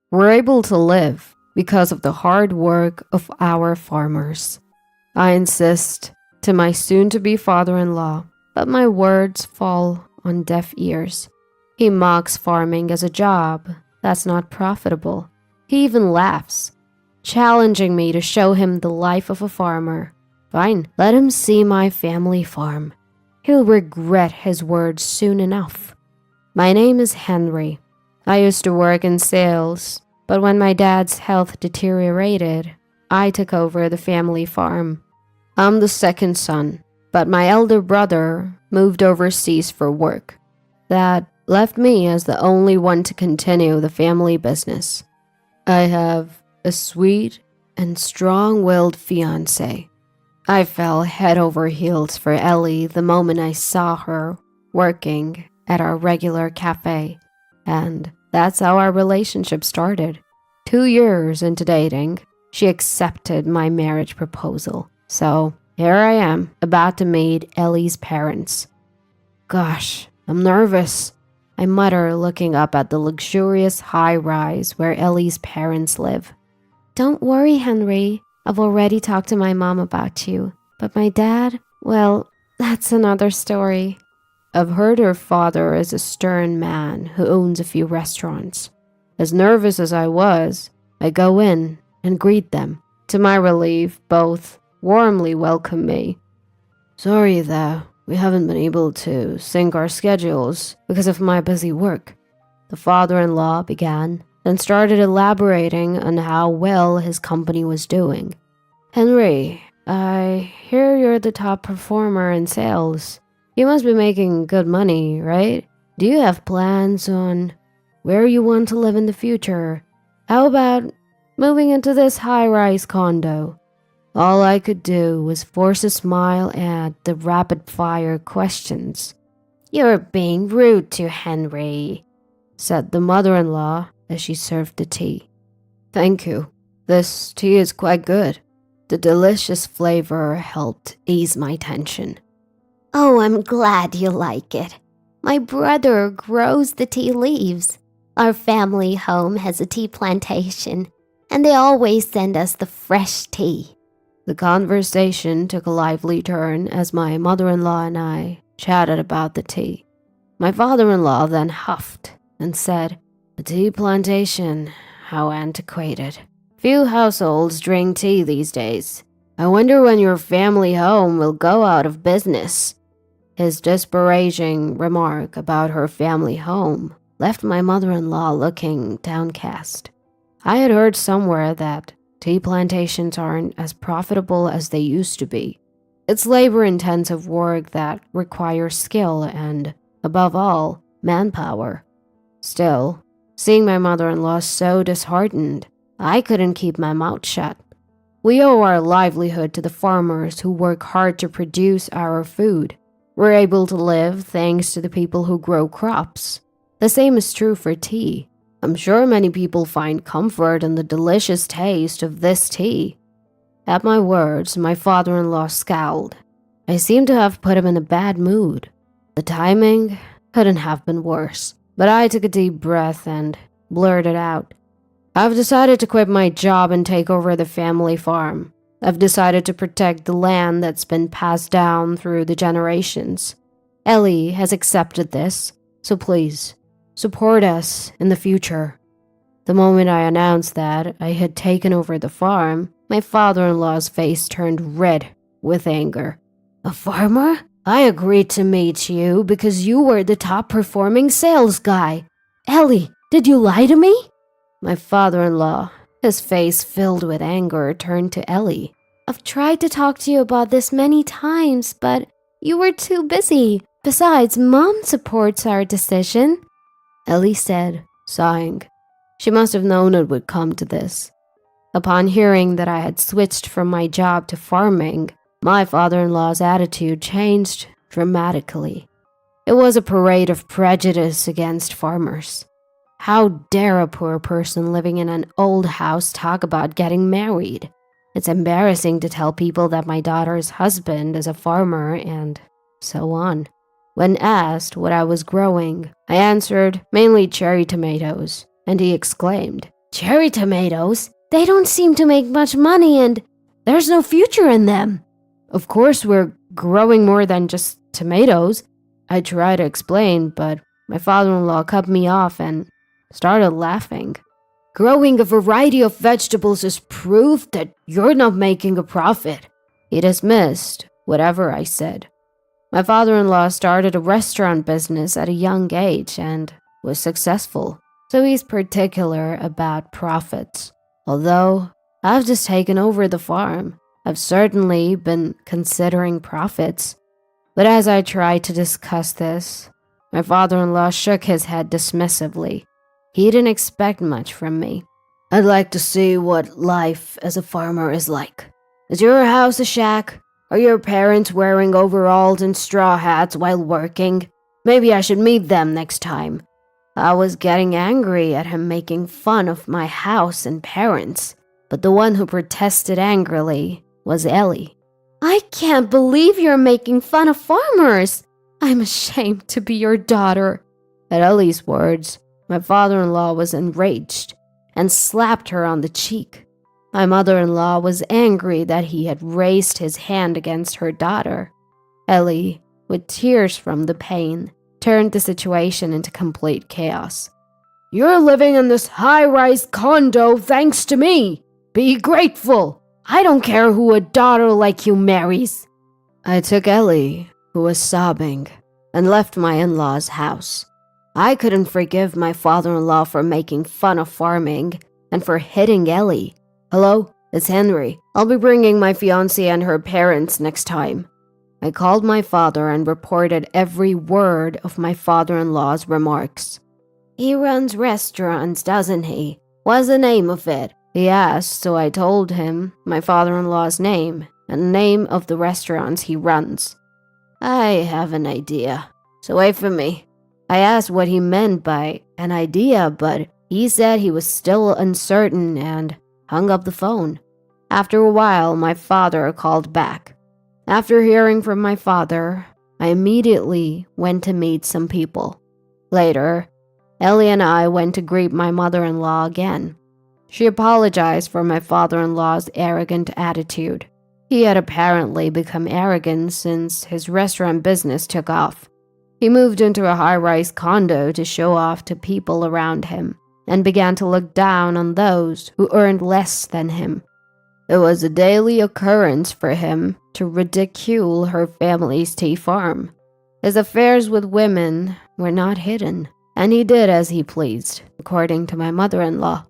We're able to live because of the hard work of our farmers. I insist to my soon-to-be father-in-law, but my words fall on deaf ears. He mocks farming as a job that's not profitable. He even laughs, challenging me to show him the life of a farmer. Fine, let him see my family farm. He'll regret his words soon enough. My name is Henry. I used to work in sales, but when my dad's health deteriorated, I took over the family farm. I'm the second son, but my elder brother moved overseas for work. That left me as the only one to continue the family business. I have a sweet and strong-willed fiancé. I fell head over heels for Ellie the moment I saw her working at our regular cafe, and that's how our relationship started. 2 years into dating, she accepted my marriage proposal. So here I am, about to meet Ellie's parents. Gosh, I'm nervous, I mutter, looking up at the luxurious high-rise where Ellie's parents live. Don't worry, Henry. I've already talked to my mom about you. But my dad, well, that's another story. I've heard her father is a stern man who owns a few restaurants. As nervous as I was, I go in and greet them. To my relief, both warmly welcome me. Sorry that we haven't been able to sync our schedules because of my busy work, the father-in-law began, then started elaborating on how well his company was doing. Henry, I hear you're the top performer in sales. You must be making good money, right? Do you have plans on where you want to live in the future? How about moving into this high-rise condo? All I could do was force a smile at the rapid-fire questions. You're being rude to Henry, said the mother-in-law as she served the tea. Thank you. This tea is quite good. The delicious flavor helped ease my tension. Oh, I'm glad you like it. My brother grows the tea leaves. Our family home has a tea plantation, and they always send us the fresh tea. The conversation took a lively turn as my mother-in-law and I chatted about the tea. My father-in-law then huffed and said, "A tea plantation, how antiquated. Few households drink tea these days. I wonder when your family home will go out of business." His disparaging remark about her family home left my mother-in-law looking downcast. I had heard somewhere that tea plantations aren't as profitable as they used to be. It's labor-intensive work that requires skill and, above all, manpower. Still, seeing my mother-in-law so disheartened, I couldn't keep my mouth shut. We owe our livelihood to the farmers who work hard to produce our food. We're able to live thanks to the people who grow crops. The same is true for tea. I'm sure many people find comfort in the delicious taste of this tea. At my words, my father-in-law scowled. I seemed to have put him in a bad mood. The timing couldn't have been worse, but I took a deep breath and blurted out, I've decided to quit my job and take over the family farm. I've decided to protect the land that's been passed down through the generations. Ellie has accepted this, so please, support us in the future. The moment I announced that I had taken over the farm, my father-in-law's face turned red with anger. A farmer? I agreed to meet you because you were the top-performing sales guy. Ellie, did you lie to me? My father-in-law, his face filled with anger, turned to Ellie. I've tried to talk to you about this many times, but you were too busy. Besides, Mom supports our decision, Ellie said, sighing. She must have known it would come to this. Upon hearing that I had switched from my job to farming, my father-in-law's attitude changed dramatically. It was a parade of prejudice against farmers. How dare a poor person living in an old house talk about getting married? It's embarrassing to tell people that my daughter's husband is a farmer and so on. When asked what I was growing, I answered mainly cherry tomatoes, and he exclaimed, Cherry tomatoes? They don't seem to make much money and there's no future in them. Of course, we're growing more than just tomatoes. I tried to explain, but my father-in-law cut me off and started laughing. Growing a variety of vegetables is proof that you're not making a profit. He dismissed whatever I said. My father-in-law started a restaurant business at a young age and was successful, so he's particular about profits. Although I've just taken over the farm, I've certainly been considering profits. But as I tried to discuss this, my father-in-law shook his head dismissively. He didn't expect much from me. I'd like to see what life as a farmer is like. Is your house a shack? Are your parents wearing overalls and straw hats while working? Maybe I should meet them next time. I was getting angry at him making fun of my house and parents, but the one who protested angrily was Ellie. I can't believe you're making fun of farmers. I'm ashamed to be your daughter. At Ellie's words, my father-in-law was enraged and slapped her on the cheek. My mother-in-law was angry that he had raised his hand against her daughter. Ellie, with tears from the pain, turned the situation into complete chaos. You're living in this high-rise condo thanks to me. Be grateful. I don't care who a daughter like you marries. I took Ellie, who was sobbing, and left my in-laws' house. I couldn't forgive my father-in-law for making fun of farming and for hitting Ellie. Hello, it's Henry. I'll be bringing my fiancée and her parents next time. I called my father and reported every word of my father-in-law's remarks. He runs restaurants, doesn't he? What's the name of it? He asked, so I told him my father-in-law's name and the name of the restaurants he runs. I have an idea, so wait for me. I asked what he meant by an idea, but he said he was still uncertain and hung up the phone. After a while, my father called back. After hearing from my father, I immediately went to meet some people. Later, Ellie and I went to greet my mother-in-law again. She apologized for my father-in-law's arrogant attitude. He had apparently become arrogant since his restaurant business took off. He moved into a high-rise condo to show off to people around him and began to look down on those who earned less than him. It was a daily occurrence for him to ridicule her family's tea farm. His affairs with women were not hidden, and he did as he pleased, according to my mother-in-law.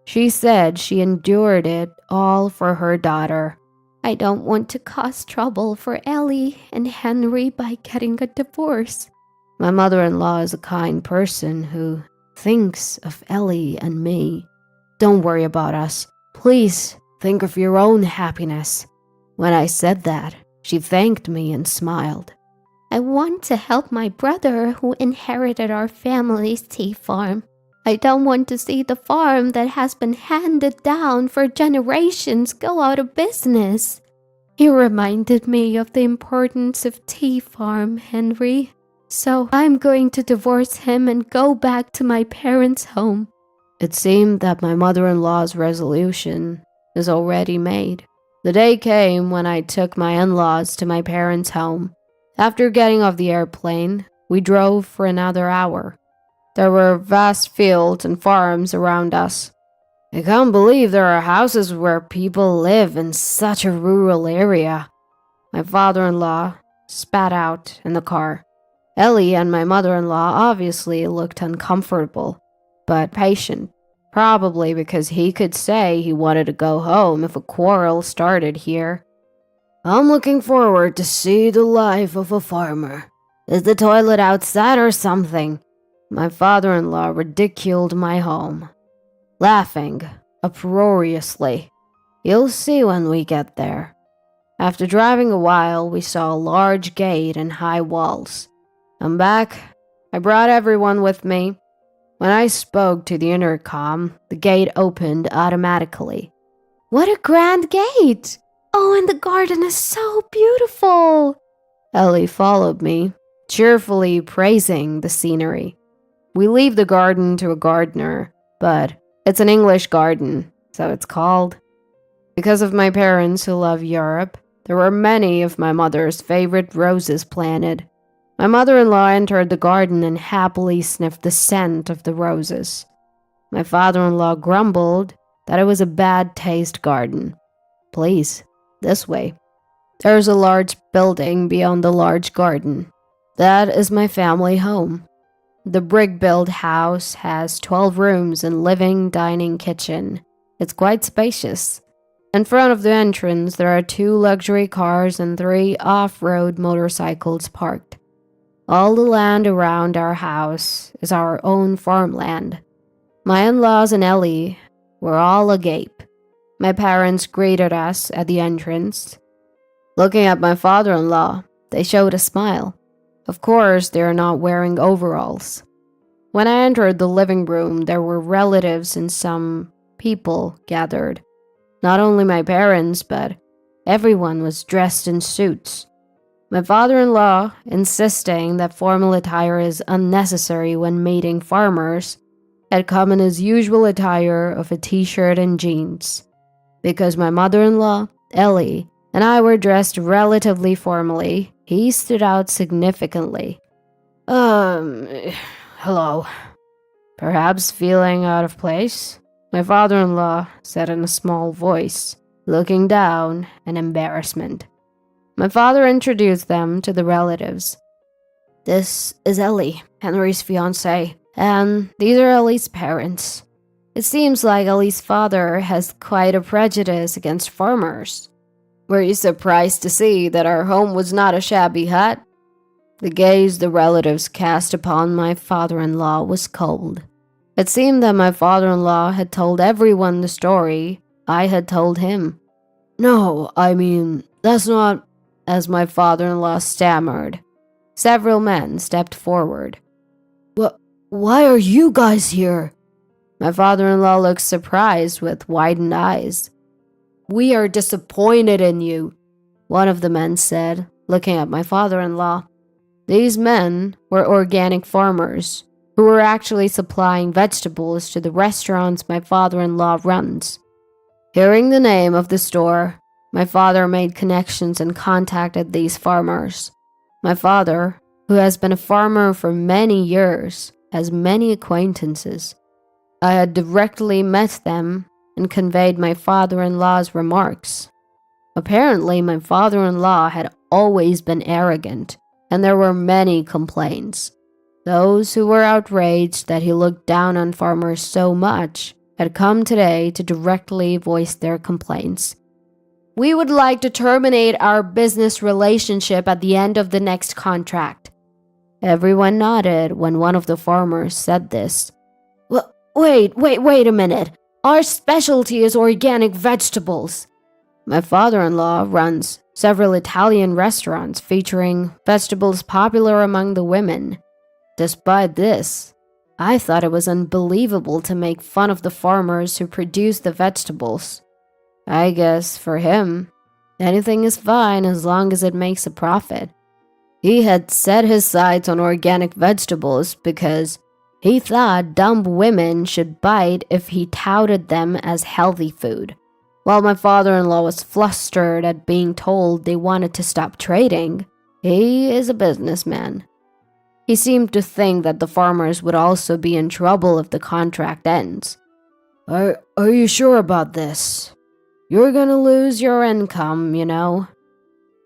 She said she endured it all for her daughter. I don't want to cause trouble for Ellie and Henry by getting a divorce. My mother-in-law is a kind person who thinks of Ellie and me. Don't worry about us. Please think of your own happiness. When I said that, she thanked me and smiled. I want to help my brother who inherited our family's tea farm. I don't want to see the farm that has been handed down for generations go out of business. You reminded me of the importance of tea farm, Henry. So I'm going to divorce him and go back to my parents' home. It seemed that my mother-in-law's resolution is already made. The day came when I took my in-laws to my parents' home. After getting off the airplane, we drove for another hour. There were vast fields and farms around us. I can't believe there are houses where people live in such a rural area. My father-in-law spat out in the car. Ellie and my mother-in-law obviously looked uncomfortable, but patient, probably because he could say he wanted to go home if a quarrel started here. I'm looking forward to see the life of a farmer. Is the toilet outside or something? My father-in-law ridiculed my home, laughing uproariously. You'll see when we get there. After driving a while, we saw a large gate and high walls. I'm back. I brought everyone with me. When I spoke to the intercom, the gate opened automatically. What a grand gate! Oh, and the garden is so beautiful! Ellie followed me, cheerfully praising the scenery. We leave the garden to a gardener, but It's an English garden, so it's called. Because of my parents who love Europe, there were many of my mother's favorite roses planted. My mother-in-law entered the garden and happily sniffed the scent of the roses. My father-in-law grumbled that it was a bad taste garden. Please, this way. There's a large building beyond the large garden. That is my family home. The brick-built house has 12 rooms and living, dining, kitchen. It's quite spacious. In front of the entrance, there are 2 luxury cars and 3 off-road motorcycles parked. All the land around our house is our own farmland. My in-laws and Ellie were all agape. My parents greeted us at the entrance. Looking at my father-in-law, they showed a smile. Of course, they are not wearing overalls. When I entered the living room, there were relatives and some people gathered. Not only my parents, but everyone was dressed in suits. My father-in-law, insisting that formal attire is unnecessary when meeting farmers, had come in his usual attire of a t-shirt and jeans. Because my mother-in-law, Ellie, and I were dressed relatively formally, he stood out significantly. Hello. Perhaps feeling out of place? My father-in-law said in a small voice, looking down in embarrassment. My father introduced them to the relatives. This is Ellie, Henry's fiancée, and these are Ellie's parents. It seems like Ellie's father has quite a prejudice against farmers. Were you surprised to see that our home was not a shabby hut? The gaze the relatives cast upon my father-in-law was cold. It seemed that my father-in-law had told everyone the story I had told him. No, I mean, that's not... As my father-in-law stammered, several men stepped forward. Why are you guys here? My father-in-law looked surprised with widened eyes. We are disappointed in you, one of the men said, looking at my father-in-law. These men were organic farmers who were actually supplying vegetables to the restaurants my father-in-law runs. Hearing the name of the store, my father made connections and contacted these farmers. My father, who has been a farmer for many years, has many acquaintances. I had directly met them and conveyed my father-in-law's remarks. Apparently, my father-in-law had always been arrogant, and there were many complaints. Those who were outraged that he looked down on farmers so much had come today to directly voice their complaints. We would like to terminate our business relationship at the end of the next contract. Everyone nodded when one of the farmers said this. Wait a minute. Our specialty is organic vegetables. My father-in-law runs several Italian restaurants featuring vegetables popular among the women. Despite this, I thought it was unbelievable to make fun of the farmers who produce the vegetables. I guess for him, anything is fine as long as it makes a profit. He had set his sights on organic vegetables because he thought dumb women should bite if he touted them as healthy food. While my father-in-law was flustered at being told they wanted to stop trading, he is a businessman. He seemed to think that the farmers would also be in trouble if the contract ends. Are you sure about this? You're gonna lose your income, you know.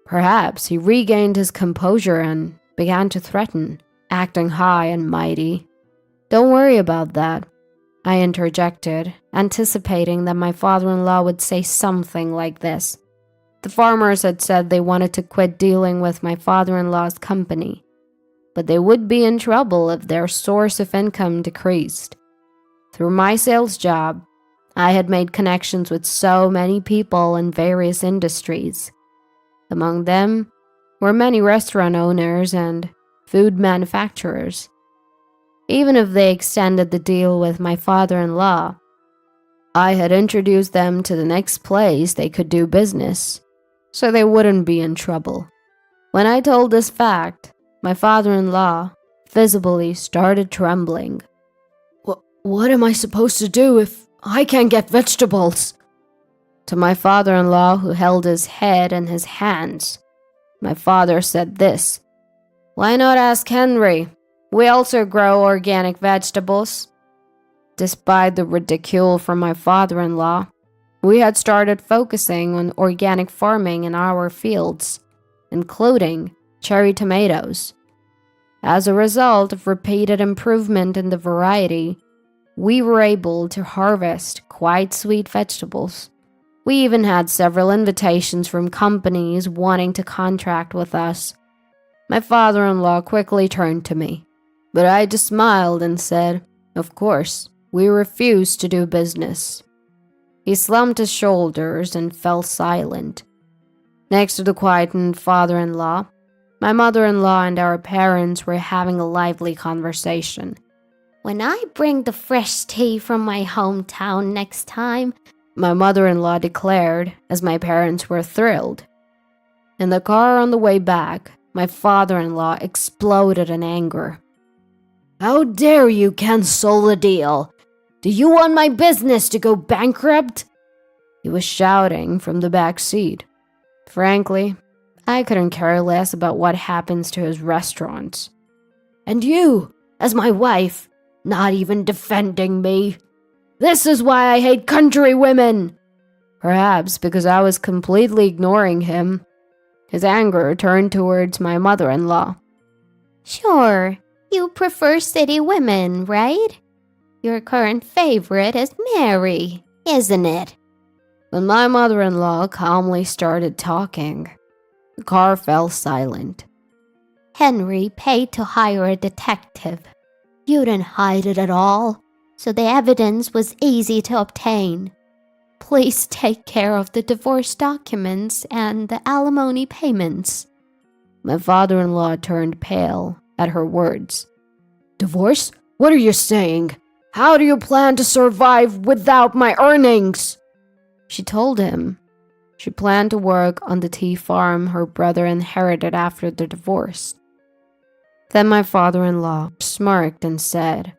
Perhaps he regained his composure and began to threaten, acting high and mighty. Don't worry about that, I interjected, anticipating that my father-in-law would say something like this. The farmers had said they wanted to quit dealing with my father-in-law's company, but they would be in trouble if their source of income decreased. Through my sales job, I had made connections with so many people in various industries. Among them were many restaurant owners and food manufacturers. Even if they extended the deal with my father-in-law, I had introduced them to the next place they could do business, so they wouldn't be in trouble. When I told this fact, my father-in-law visibly started trembling. What am I supposed to do if I can't get vegetables." To my father-in-law, who held his head in his hands, my father said this: "Why not ask Henry? We also grow organic vegetables." Despite the ridicule from my father-in-law, we had started focusing on organic farming in our fields, including cherry tomatoes. As a result of repeated improvement in the variety, we were able to harvest quite sweet vegetables. We even had several invitations from companies wanting to contract with us. My father-in-law quickly turned to me, but I just smiled and said, "Of course, we refuse to do business." He slumped his shoulders and fell silent. Next to the quietened father-in-law, my mother-in-law and our parents were having a lively conversation. "When I bring the fresh tea from my hometown next time," my mother-in-law declared, as my parents were thrilled. In the car on the way back, my father-in-law exploded in anger. "How dare you cancel the deal? Do you want my business to go bankrupt?" He was shouting from the back seat. Frankly, I couldn't care less about what happens to his restaurants. "And you, as my wife, not even defending me. This is why I hate country women." Perhaps because I was completely ignoring him, his anger turned towards my mother-in-law. "Sure, you prefer city women, right? Your current favorite is Mary, isn't it?" When my mother-in-law calmly started talking, the car fell silent. "Henry paid to hire a detective. You didn't hide it at all, so the evidence was easy to obtain. Please take care of the divorce documents and the alimony payments." My father-in-law turned pale at her words. "Divorce? What are you saying? How do you plan to survive without my earnings?" She told him she planned to work on the tea farm her brother inherited after the divorce. Then my father-in-law smirked and said,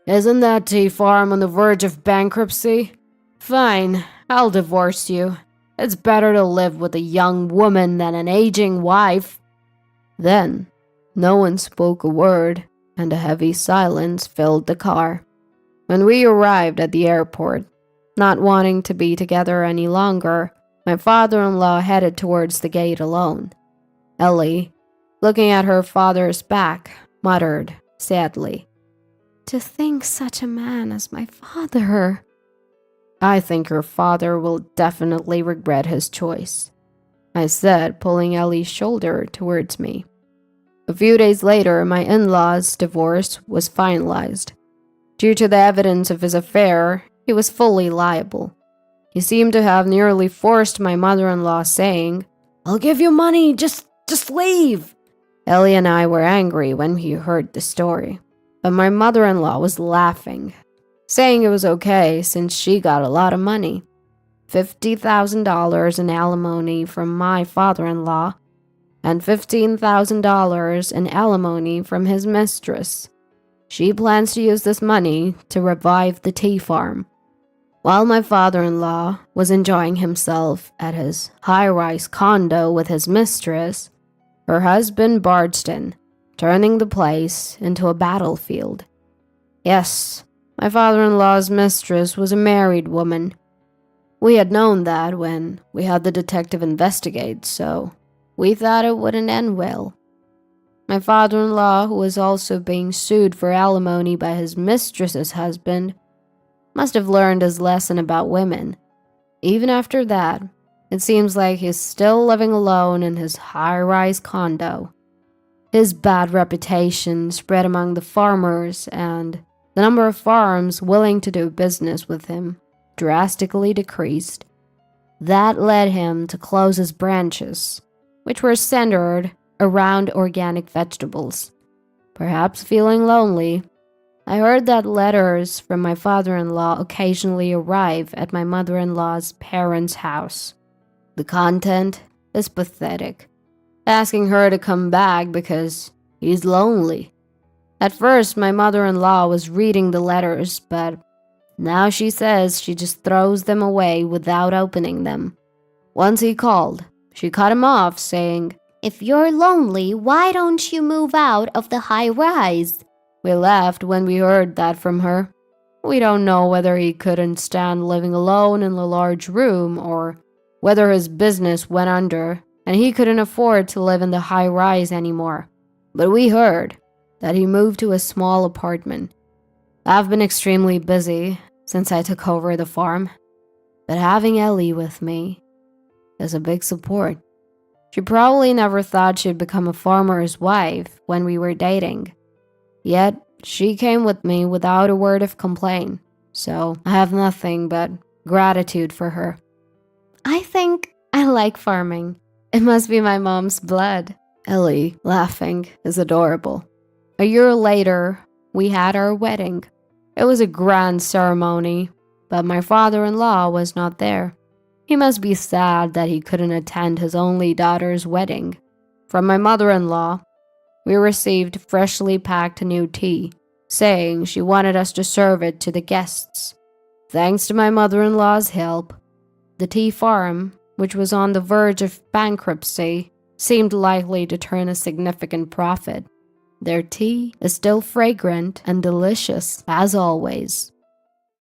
"Isn't that tea farm on the verge of bankruptcy? Fine, I'll divorce you. It's better to live with a young woman than an aging wife." Then, no one spoke a word, and a heavy silence filled the car. When we arrived at the airport, not wanting to be together any longer, my father-in-law headed towards the gate alone. Ellie, looking at her father's back, muttered sadly, "To think such a man as my father." "I think your father will definitely regret his choice," I said, pulling Ellie's shoulder towards me. A few days later, my in-laws' divorce was finalized. Due to the evidence of his affair, he was fully liable. He seemed to have nearly forced my mother-in-law, saying, "I'll give you money, just leave." Ellie and I were angry when we heard the story, but my mother-in-law was laughing, saying it was okay since she got a lot of money. $50,000 in alimony from my father-in-law, and $15,000 in alimony from his mistress. She plans to use this money to revive the tea farm. While my father-in-law was enjoying himself at his high-rise condo with his mistress, her husband barged in, turning the place into a battlefield. Yes, my father-in-law's mistress was a married woman. We had known that when we had the detective investigate, so we thought it wouldn't end well. My father-in-law, who was also being sued for alimony by his mistress's husband, must have learned his lesson about women. Even after that, it seems like he's still living alone in his high-rise condo. His bad reputation spread among the farmers, and the number of farms willing to do business with him drastically decreased. That led him to close his branches, which were centered around organic vegetables. Perhaps feeling lonely, I heard that letters from my father-in-law occasionally arrive at my mother-in-law's parents' house. The content is pathetic, asking her to come back because he's lonely. At first, my mother-in-law was reading the letters, but Now she says she just throws them away without opening them. Once he called, she cut him off, saying, "If you're lonely, why don't you move out of the high rise?" We laughed when we heard that from her. We don't know whether he couldn't stand living alone in a large room or whether his business went under and he couldn't afford to live in the high rise anymore. But we heard that he moved to a small apartment. I've been extremely busy since I took over the farm, but having Ellie with me is a big support. She probably never thought she'd become a farmer's wife when we were dating. Yet, she came with me without a word of complaint, so I have nothing but gratitude for her. I think I like farming. It must be my mom's blood. Ellie, laughing, is adorable. A year later, we had our wedding. It was a grand ceremony, but my father-in-law was not there. He must be sad that he couldn't attend his only daughter's wedding. From my mother-in-law, we received freshly packed new tea, saying she wanted us to serve it to the guests. Thanks to my mother-in-law's help, the tea farm, which was on the verge of bankruptcy, seemed likely to turn a significant profit. Their tea is still fragrant and delicious as always.